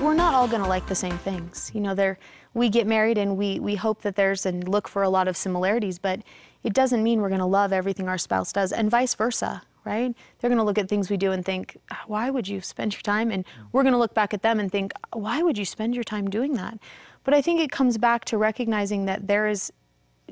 we're not all going to like the same things. You know, we get married and we hope that there's and look for a lot of similarities, but it doesn't mean we're going to love everything our spouse does, and vice versa, right? They're going to look at things we do and think, why would you spend your time? And we're going to look back at them and think, why would you spend your time doing that? But I think it comes back to recognizing that there is,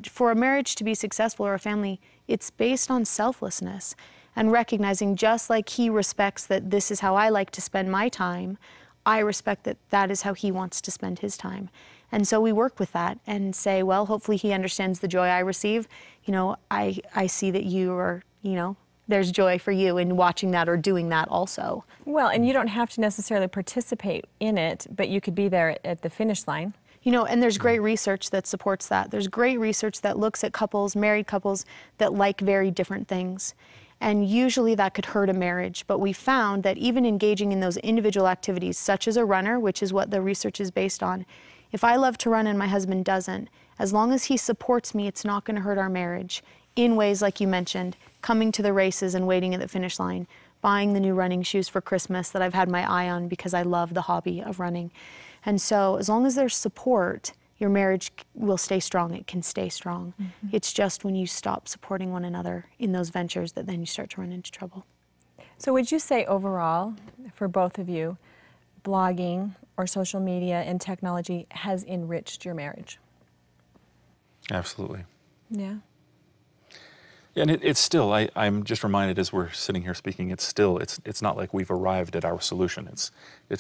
for a marriage to be successful or a family, it's based on selflessness, and recognizing just like he respects that this is how I like to spend my time, I respect that that is how he wants to spend his time. And so we work with that and say, well, hopefully he understands the joy I receive. You know, I see that you are, you know, there's joy for you in watching that or doing that also. Well, and you don't have to necessarily participate in it, but you could be there at the finish line. You know, and there's great research that supports that. There's great research that looks at couples, married couples, that like very different things. And usually that could hurt a marriage, but we found that even engaging in those individual activities, such as a runner, which is what the research is based on, if I love to run and my husband doesn't, as long as he supports me, it's not going to hurt our marriage in ways like you mentioned, coming to the races and waiting at the finish line, buying the new running shoes for Christmas that I've had my eye on because I love the hobby of running. And so as long as there's support, your marriage will stay strong. It can stay strong. Mm-hmm. It's just when you stop supporting one another in those ventures that then you start to run into trouble. So would you say overall, for both of you, blogging or social media and technology has enriched your marriage? Absolutely. Yeah. And it's still, I'm just reminded as we're sitting here speaking, it's still, it's not like we've arrived at our solution. It's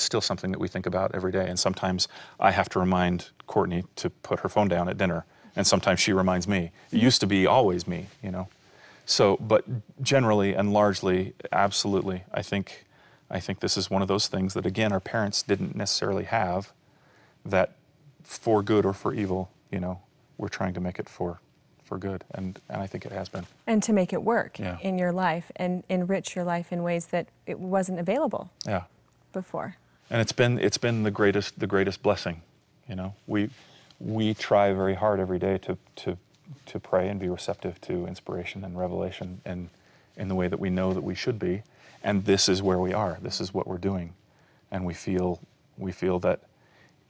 still something that we think about every day. And sometimes I have to remind Courtney to put her phone down at dinner. And sometimes she reminds me. It used to be always me, you know. So, but generally and largely, absolutely, I think this is one of those things that, again, our parents didn't necessarily have, that for good or for evil, you know, we're trying to make it for good, and I think it has been. And to make it work in your life and enrich your life in ways that it wasn't available before. And it's been the greatest blessing, you know. We try very hard every day to pray and be receptive to inspiration and revelation and in the way that we know that we should be, and this is where we are. This is what we're doing, and we feel that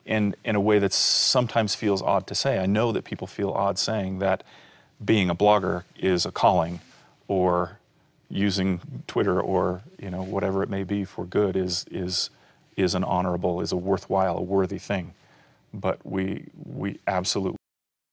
in a way that sometimes feels odd to say. I know that people feel odd saying that being a blogger is a calling, or using Twitter or, you know, whatever it may be for good is an honorable, is a worthwhile, a worthy thing. But we absolutely